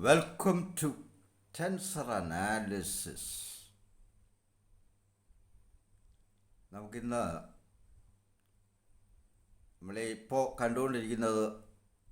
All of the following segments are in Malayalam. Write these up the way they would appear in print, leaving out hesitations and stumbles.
Welcome to Tensor Analysis. നമുക്കിന്ന് നമ്മളിപ്പോൾ കണ്ടുകൊണ്ടിരിക്കുന്നത്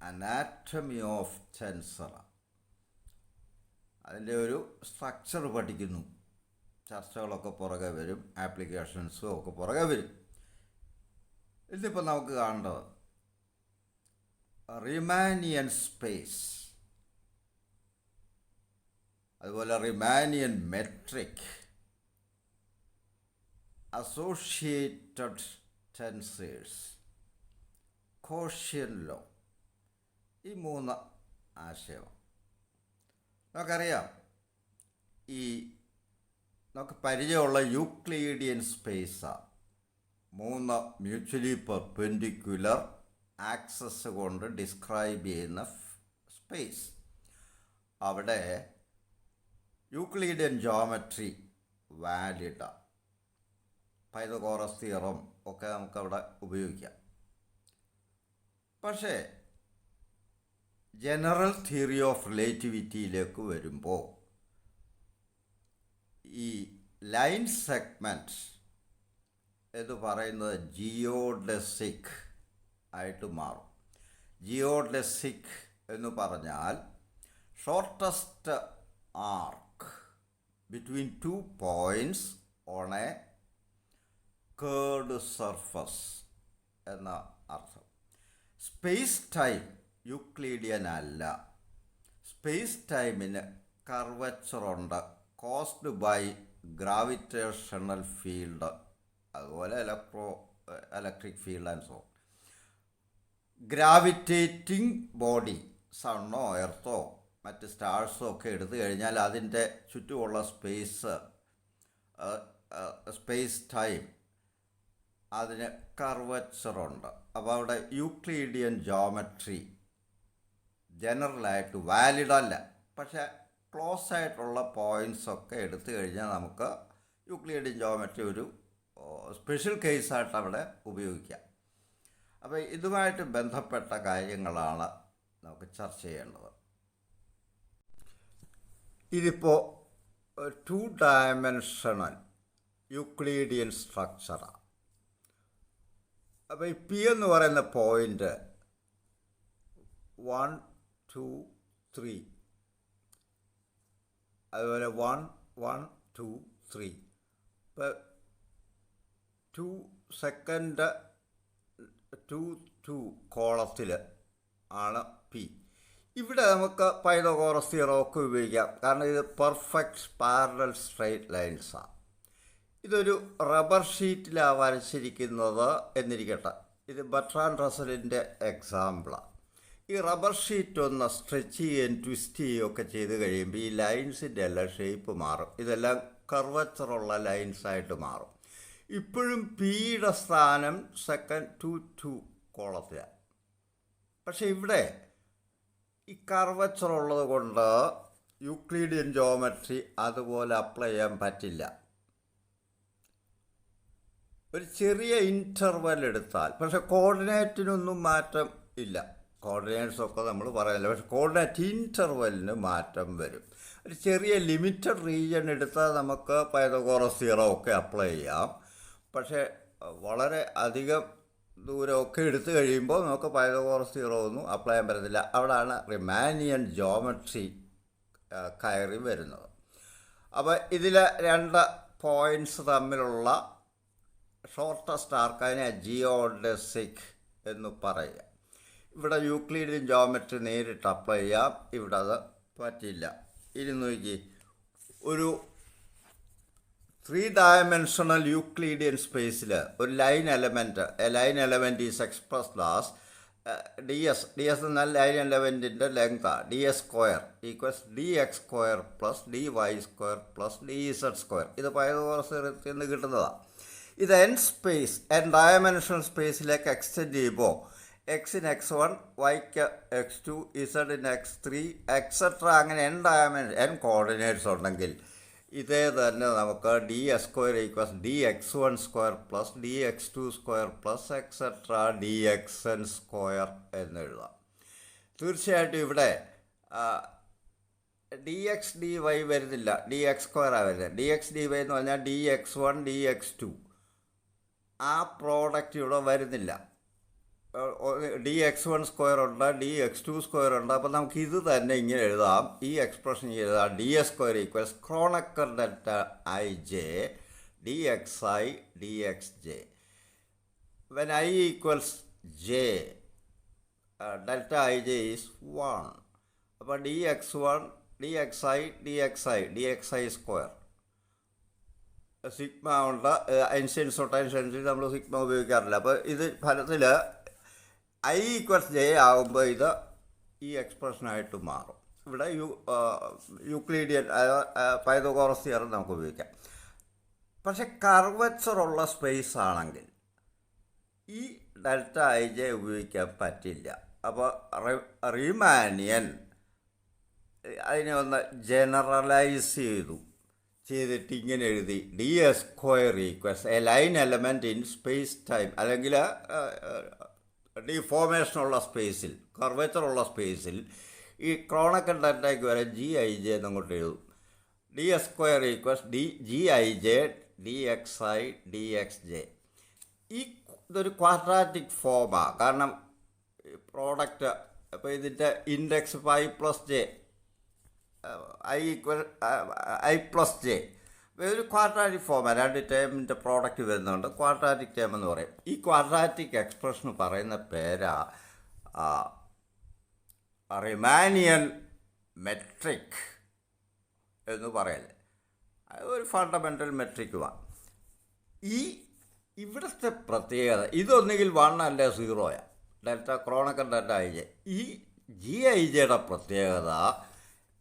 അനാറ്റമി ഓഫ് ടെൻസർ. അതിൻ്റെ ഒരു സ്ട്രക്ചർ പഠിക്കുന്നു. ചർച്ചകളൊക്കെ പുറകെ വരും, ആപ്ലിക്കേഷൻസും ഒക്കെ പുറകെ വരും. ഇതിപ്പോൾ നമുക്ക് കാണേണ്ടത് റിമാനിയൻ സ്പേസ്, അതുപോലെ റിമാനിയൻ മെട്രിക്, അസോസിയേറ്റഡ് ടെൻസേഴ്സ്, കോഷ്യൻ ലോ, ഈ മൂന്ന് ആശയം നമുക്കറിയാം. നമുക്ക് പരിചയമുള്ള യൂക്ലിഡിയൻ സ്പേസാണ്. മൂന്ന് മ്യൂച്വലി പെർപെൻഡിക്കുലർ ആക്സസ് കൊണ്ട് ഡിസ്ക്രൈബ് ചെയ്യുന്ന സ്പേസ്. അവിടെ യൂക്ലിഡിയൻ ജോമെട്രി വാലിഡാണ്. പൈതഗോറസ് തിയറം ഒക്കെ നമുക്കവിടെ ഉപയോഗിക്കാം. പക്ഷേ ജനറൽ തിയറി ഓഫ് റിലേറ്റിവിറ്റിയിലേക്ക് വരുമ്പോൾ ഈ ലൈൻ സെഗ്മെൻറ്റ് എന്ന് പറയുന്നത് ജിയോഡെസിക് ആയിട്ട് മാറും. ജിയോഡെസിക് എന്ന് പറഞ്ഞാൽ shortest arc between 2 points on a curved surface എന്ന അർത്ഥം. സ്പേസ് ടൈം യൂക്ലിഡിയൻ അല്ല. സ്പേസ് ടൈമിന് കർവച്ചറുണ്ട്, കോസ്ഡ് ബൈ ഗ്രാവിറ്റേഷണൽ ഫീൽഡ്, അതുപോലെ electric field and so. Gravitating body, സണ്ണോ എർത്തോ മറ്റ് സ്റ്റാർസോ ഒക്കെ എടുത്തു കഴിഞ്ഞാൽ അതിൻ്റെ ചുറ്റുമുള്ള സ്പേസ് ടൈം അതിന് കർവച്ചറുണ്ട്. അപ്പോൾ അവിടെ യൂക്ലിഡിയൻ ജോമെട്രി ജനറലായിട്ട് വാലിഡ് അല്ല. പക്ഷേ ക്ലോസ് ആയിട്ടുള്ള പോയിൻറ്റ്സ് ഒക്കെ എടുത്തു കഴിഞ്ഞാൽ നമുക്ക് യൂക്ലിഡിയൻ ജോമെട്രി ഒരു സ്പെഷ്യൽ കേസായിട്ട് അവിടെ ഉപയോഗിക്കാം. അപ്പോൾ ഇതുമായിട്ട് ബന്ധപ്പെട്ട കാര്യങ്ങളാണ് നമുക്ക് ചർച്ച ചെയ്യേണ്ടത്. ഇതിപ്പോൾ 2 ഡയമെൻഷണൽ യൂക്ലിഡിയൻ സ്ട്രക്ചറാണ്. അപ്പോൾ ഈ പി എന്ന് പറയുന്ന പോയിൻ്റ് 1, 2, 3, അതുപോലെ 1, 1, 2, 3. ഇപ്പോൾ 2 സെക്കൻഡ് 2, 2 കോളത്തിൽ ആണ് പി. ഇവിടെ നമുക്ക് പൈതഗോറസ് തിയറം ഒക്കെ ഉപയോഗിക്കാം, കാരണം ഇത് പെർഫെക്റ്റ് പാരലൽ സ്ട്രെയിറ്റ് ലൈൻസാണ്. ഇതൊരു റബ്ബർ ഷീറ്റിലാണ് വരച്ചിരിക്കുന്നത് എന്നിരിക്കട്ടെ. ഇത് ബർട്രാൻഡ് റസലിൻ്റെ എക്സാമ്പിളാണ്. ഈ റബ്ബർ ഷീറ്റ് ഒന്ന് സ്ട്രെച്ച് ചെയ്യുകയും ട്വിസ്റ്റ് ചെയ്യുകയൊക്കെ ചെയ്ത് കഴിയുമ്പോൾ ഈ ലൈൻസിൻ്റെ എല്ലാം ഷേപ്പ് മാറും. ഇതെല്ലാം കർവച്ചറുള്ള ലൈൻസായിട്ട് മാറും. ഇപ്പോഴും പിയുടെ സ്ഥാനം സെക്കൻഡ് 2, 2 കോളത്തിലാണ്. പക്ഷേ ഇവിടെ ഈ കർവച്ചർ ഉള്ളത് കൊണ്ട് യൂക്ലിഡിയൻ ജോമെട്രി അതുപോലെ അപ്ലൈ ചെയ്യാൻ പറ്റില്ല. ഒരു ചെറിയ ഇൻ്റർവെൽ എടുത്താൽ, പക്ഷേ കോർഡിനേറ്റിനൊന്നും മാറ്റം ഇല്ല. കോർഡിനേറ്റ്സൊക്കെ നമ്മൾ പറയില്ല, പക്ഷേ കോർഡിനേറ്റ് ഇൻ്റർവെല്ലിന് മാറ്റം വരും. ഒരു ചെറിയ ലിമിറ്റഡ് റീജിയൻ എടുത്താൽ നമുക്ക് പൈതഗോറസ് തിയറം ഒക്കെ അപ്ലൈ ചെയ്യാം. പക്ഷേ വളരെ അധികം ദൂരമൊക്കെ എടുത്തു കഴിയുമ്പോൾ നമുക്ക് പൈതഗോറസ് തിയറം ഒന്നും അപ്ലൈ ചെയ്യാൻ പറ്റത്തില്ല. അവിടെയാണ് റിമാനിയൻ ജോമെട്രി കയറി വരുന്നത്. അപ്പോൾ ഇതിലെ 2 പോയിൻറ്റ്സ് തമ്മിലുള്ള ഷോർട്ടസ്റ്റ് ആർക്ക് അതിനെ ജിയോഡെസിക് എന്ന് പറയുക. ഇവിടെ യൂക്ലിഡിയൻ ജോമെട്രി നേരിട്ട് അപ്ലൈ ചെയ്യാം, ഇവിടെ അത് പറ്റില്ല. ഇനി നോക്കി, ഒരു 3 ഡയമെൻഷണൽ യൂക്ലിഡിയൻ സ്പേസിൽ ഒരു line element is expressed as ds എന്നാൽ ലൈൻ എലമെൻറ്റിൻ്റെ ലെങ്താണ്. ds² equals dx² plus dy² plus dz². ഇത് പൈതഗോറസ് തിയറത്തിൽ നിന്ന് കിട്ടുന്നതാണ്. ഇത് n ഡയമെൻഷണൽ സ്പേസിലേക്ക് എക്സ്റ്റെൻഡ് ചെയ്യുമ്പോൾ എക്സിന് x1, വൈക്ക് x2, ഇസഡിന് x3 എക്സെട്ര അങ്ങനെ n കോർഡിനേറ്റ്സ് ഉണ്ടെങ്കിൽ ഇതേ തന്നെ നമുക്ക് ds² equals dx1² plus dx2² plus etcetera dxn² എന്ന് എഴുതാം. തീർച്ചയായിട്ടും ഇവിടെ ഡി എക്സ് ഡി വൈ വരുന്നില്ല, ഡി എക്സ് സ്ക്വയറാണ് വരുന്നത്. ഡി എക്സ് ഡി വൈ എന്ന് പറഞ്ഞാൽ dx1 dx2 ആ പ്രോഡക്റ്റ് ഇവിടെ വരുന്നില്ല. dx1 സ്ക്വയർ ഉണ്ട്, dx2 സ്ക്വയർ ഉണ്ട്. അപ്പോൾ നമുക്ക് ഇത് തന്നെ ഇങ്ങനെ എഴുതാം, ഈ എക്സ്പ്രഷൻ എഴുതാം. ds square equals Kronecker delta I J dxi dxj. When I equals j, delta ij is 1. അപ്പോൾ dx1 dxi സ്ക്വയർ സിഗ്മ ഉണ്ട്. ഐൻസ്റ്റൈൻസ് റൊട്ടേഷൻ നമ്മൾ സിഗ്മ ഉപയോഗിക്കാറില്ല. അപ്പോൾ ഇത് ഫലത്തിൽ ഐ ഈക്വൽസ് ജെ ആകുമ്പോൾ ഇത് ഈ എക്സ്പ്രഷനായിട്ട് മാറും. ഇവിടെ യൂക്ലീഡിയൻ പൈതഗോറസ് തിയറം നമുക്ക് ഉപയോഗിക്കാം. പക്ഷെ കർവച്ചറുള്ള സ്പേസ് ആണെങ്കിൽ ഈ ഡെൽറ്റ ഐ ജെ ഉപയോഗിക്കാൻ പറ്റില്ല. അപ്പോൾ റീമാനിയൻ അതിനെ ഒന്ന് ജനറലൈസ് ചെയ്തിട്ട് ഇങ്ങനെ എഴുതി ds square equals A line element in space time, അല്ലെങ്കിൽ ഡിഫോർമേഷനുള്ള സ്പേസിൽ, കർവേച്ചറുള്ള സ്പേസിൽ ഈ ക്രോണക്കൽ ഡെൽറ്റയ്ക്ക് വരെ gij എന്നങ്ങോട്ട് എഴുതും. ds square equals gij dxi dxj. ഇതൊരു ക്വാഡ്രാറ്റിക് ഫോമാണ്. കാരണം പ്രോഡക്റ്റ് ഇപ്പോൾ ഇതിൻ്റെ ഇൻഡെക്സ് ഇപ്പോൾ i plus j ഒരു ക്വാഡ്രാറ്റിക് ഫോമാണ്. രണ്ട് ടേമിൻ്റെ പ്രോഡക്റ്റ് വരുന്നുണ്ട്, ക്വാഡ്രാറ്റിക് ടേം എന്ന് പറയും. ഈ ക്വാഡ്രാറ്റിക് എക്സ്പ്രഷൻ പറയുന്ന പേരാ റിമാനിയൻ മെട്രിക് എന്ന് പറയല്ലേ. ഒരു ഫണ്ടമെൻ്റൽ മെട്രിക്കുമാണ്. ഇവിടുത്തെ പ്രത്യേകത ഇതൊന്നുകിൽ 1 അല്ലെ 0 ഡെൽറ്റ ക്രോണക്കൽ ഡെൽറ്റ ഐ ജെ. ഈ gij പ്രത്യേകത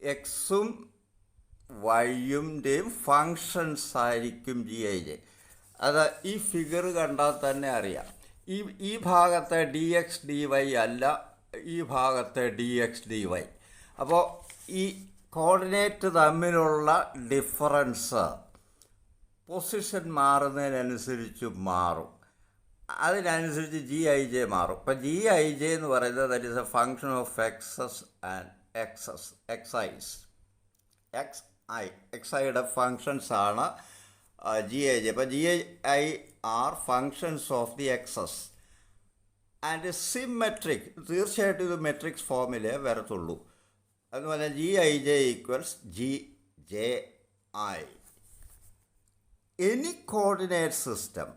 എക്സും വൈയുടെയും ഫങ്ഷൻസ് ആയിരിക്കും gij. അത് ഈ ഫിഗർ കണ്ടാൽ തന്നെ അറിയാം. ഈ ഭാഗത്തെ dx dy അല്ല, ഈ ഭാഗത്തെ dx dy. അപ്പോൾ ഈ കോർഡിനേറ്റ് തമ്മിലുള്ള ഡിഫറൻസ് പൊസിഷൻ മാറുന്നതിനനുസരിച്ച് മാറും. അതിനനുസരിച്ച് gij മാറും. ഇപ്പം gij എന്ന് പറയുന്നത് that is a function of x's and എക്സൈയുടെ ഫങ്ഷൻസ് ആണ് gij. അപ്പോൾ gi are functions of the x's and symmetric. തീർച്ചയായിട്ടും ഇത് മെട്രിക്സ് ഫോമിലേ വരത്തുള്ളൂ. എന്ന് പറഞ്ഞാൽ gij equals gji. Any coordinate system,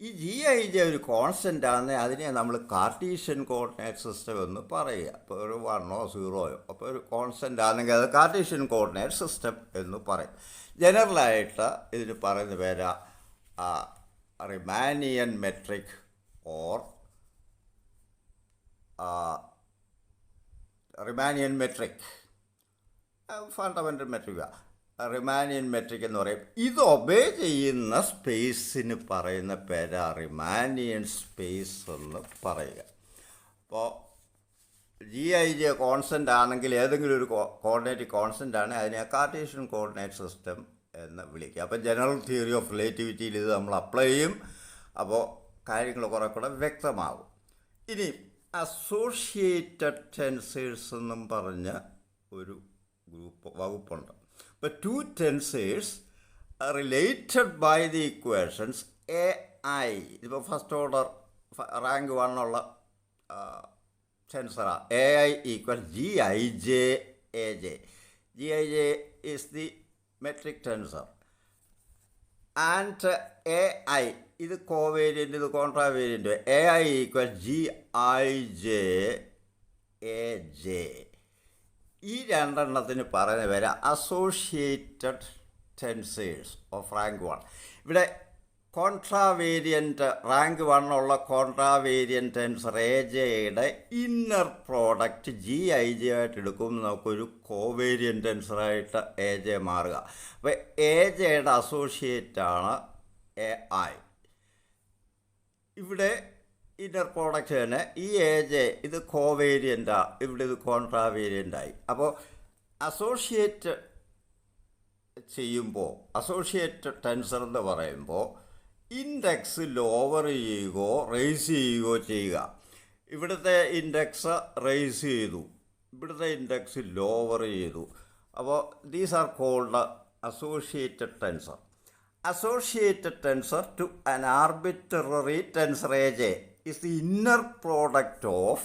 ഈ gij ഒരു കോൺസ്റ്റൻ്റ് ആണ്, അതിനെ നമ്മൾ കാർട്ടീഷ്യൻ കോർഡിനേറ്റ് സിസ്റ്റം എന്ന് പറയുക. അപ്പോൾ ഒരു 1 or 0, അപ്പോൾ ഒരു കോൺസ്റ്റൻ്റ് ആണെങ്കിൽ അത് കാർട്ടീഷ്യൻ കോർഡിനേറ്റ് സിസ്റ്റം എന്ന് പറയും. ജനറലായിട്ട് ഇതിന് പറയുന്ന പേരാ Riemannian metric or Riemannian metric, fundamental മെട്രിക്കാണ്. റിമാനിയൻ മെട്രിക് എന്ന് പറയും. ഇത് ഒബേ ചെയ്യുന്ന സ്പേസിന് പറയുന്ന പേരാ റിമാനിയൻ സ്പേസ് എന്ന് പറയുക. അപ്പോൾ gij കോൺസ്റ്റൻ്റ് ആണെങ്കിൽ, ഏതെങ്കിലും ഒരു കോർഡിനേറ്റ് കോൺസ്റ്റൻ്റ് ആണ്, അതിനെ കാർട്ടീഷ്യൻ കോർഡിനേറ്റ് സിസ്റ്റം എന്ന് വിളിക്കുക. അപ്പോൾ ജനറൽ തിയറി ഓഫ് റിലേറ്റിവിറ്റിയിൽ ഇത് നമ്മൾ അപ്ലൈ ചെയ്യും. അപ്പോൾ കാര്യങ്ങൾ കുറെ കൂടെ വ്യക്തമാകും. ഇനി അസോഷിയേറ്റഡ് ടെൻസേഴ്സ് എന്നും പറഞ്ഞ ഒരു വകുപ്പുണ്ട്. But two tensors are related by the equations ai. ഇപ്പോൾ ഫസ്റ്റ് ഓർഡർ റാങ്ക് 1 ഉള്ള ടെൻസറാണ്. ai equal gij aj. gij is the metric tensor and ai ഇത് കോവേരിയൻ്റ്, ഇത് കോൺട്രാവേരിയൻ്റ്. ai equal gij aj. ഈ രണ്ടെണ്ണത്തിന് പറയുന്ന പേര് അസോഷിയേറ്റഡ് ടെൻസേഴ്സ് ഓഫ് റാങ്ക് 1. ഇവിടെ കോൺട്രാവേരിയൻ്റ് റാങ്ക് 1 ഉള്ള കോൺട്രാവേരിയൻ്റ് ടെൻസർ എജയുടെ ഇന്നർ പ്രോഡക്റ്റ് gij ആയിട്ട് എടുക്കുമ്പോൾ നമുക്കൊരു കോവേരിയൻ്റ് ടെൻസറായിട്ട് എജ മാറുക. അപ്പോൾ എജയുടെ അസോഷിയേറ്റാണ് ai. ഇവിടെ ഇന്നർ പ്രോഡക്റ്റ് തന്നെ ഈ എജെ ഇത് കോവേരിയൻ്റാണ്, ഇവിടെ ഇത് കോൺട്രാവേരിയൻ്റായി. അപ്പോൾ അസോഷിയേറ്റ് ചെയ്യുമ്പോൾ, അസോഷിയേറ്റ് ടെൻസർ എന്ന് പറയുമ്പോൾ ഇൻഡെക്സ് ലോവർ ചെയ്യുകയോ റേസ് ചെയ്യുകയോ ചെയ്യുക. ഇവിടുത്തെ ഇൻഡെക്സ് റേസ് ചെയ്തു, ഇവിടുത്തെ ഇൻഡെക്സ് ലോവർ ചെയ്തു. അപ്പോൾ these are called associated tensor. Associated tensor to an arbitrary tensor Aj is the inner product of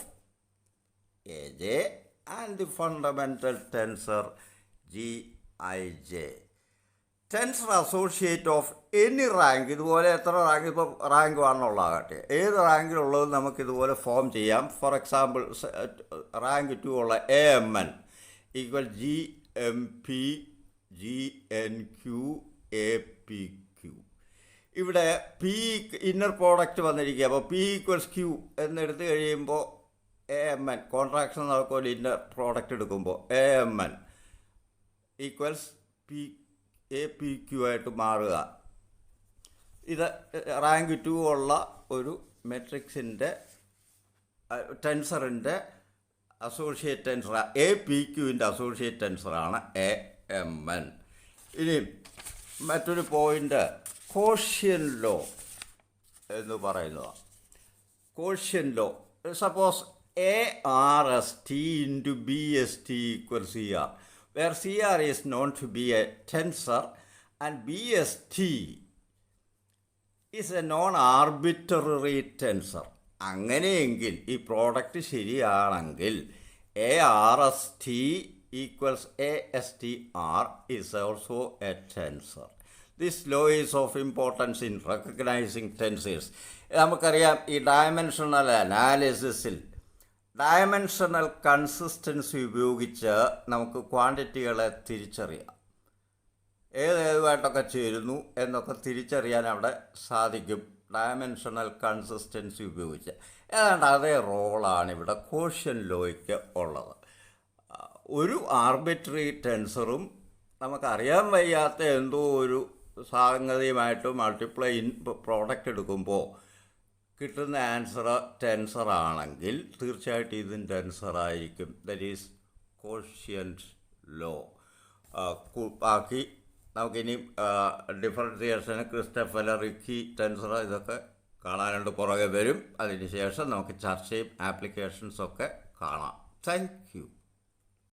Aj and the fundamental tensor Gij. Tensor associate of any rank, ഇതുപോലെ എത്ര റാങ്ക്, ഇപ്പോൾ റാങ്ക് 1 ഉള്ളതാകട്ടെ, ഏത് റാങ്കിലുള്ളത് നമുക്കിതുപോലെ ഫോം ചെയ്യാം. ഫോർ എക്സാമ്പിൾ റാങ്ക് 2 ഉള്ള AMN equal GMP GNQ APQ. ഇവിടെ പി ഇന്നർ പ്രോഡക്റ്റ് വന്നിരിക്കുക. അപ്പോൾ P ഈക്വൽസ് Q എന്നെടുത്ത് കഴിയുമ്പോൾ AMN കോൺട്രാക്ഷൻ നടക്കുമ്പോൾ ഇന്നർ പ്രോഡക്റ്റ് എടുക്കുമ്പോൾ AMN ഈക്വൽസ് APQ ആയിട്ട് മാറുക. ഇത് റാങ്ക് 2 ഉള്ള ഒരു മെട്രിക്സിൻ്റെ ടെൻസറിൻ്റെ അസോസിയേറ്റ് ടെൻസർ, APQവിൻ്റെ അസോസിയേറ്റ് ടെൻസറാണ് AMN. ഇനി മറ്റൊരു പോയിൻ്റ് കോഷ്യൻ ലോ എന്ന് പറയുന്നതാണ്. Quotient law, suppose ARST into BST equals CR, where CR is known to be a tensor and BST is a non-arbitrary tensor. അങ്ങനെയെങ്കിൽ ഈ പ്രോഡക്റ്റ് ശരിയാണെങ്കിൽ ARST equals ASTR is also a tensor. This law is of importance in recognizing tensors. നമുക്കറിയാം ഈ ഡയമെൻഷണൽ അനാലിസിസിൽ ഡയമെൻഷണൽ കൺസിസ്റ്റൻസി ഉപയോഗിച്ച് നമുക്ക് ക്വാണ്ടിറ്റികളെ തിരിച്ചറിയാം. ഏതുമായിട്ടൊക്കെ ചേരുന്നു എന്നൊക്കെ തിരിച്ചറിയാൻ അവിടെ സാധിക്കും ഡയമെൻഷണൽ കൺസിസ്റ്റൻസി ഉപയോഗിച്ച്. ഏതാണ്ട് അതേ റോളാണ് ഇവിടെ കോഷ്യൻ ലോയ്ക്ക് ഉള്ളത്. ഒരു ആർബിട്രറി ടെൻസറും നമുക്കറിയാൻ വയ്യാത്ത എന്തോ ഒരു സംഗതിയുമായിട്ട് മൾട്ടിപ്ലൈ പ്രോഡക്റ്റ് എടുക്കുമ്പോൾ കിട്ടുന്ന ആൻസർ ടെൻസർ ആണെങ്കിൽ തീർച്ചയായിട്ടും ഇതും ടെൻസറായിരിക്കും. That is quotient law. ബാക്കി നമുക്കിനി ഡിഫറൻസിയേഷന് ക്രിസ്റ്റഫല, റിക്കി ടെൻസർ ഇതൊക്കെ കാണാനുണ്ട്, പുറകെ വരും. അതിന് ശേഷം നമുക്ക് ചർച്ചയും ആപ്ലിക്കേഷൻസൊക്കെ കാണാം. Thank you.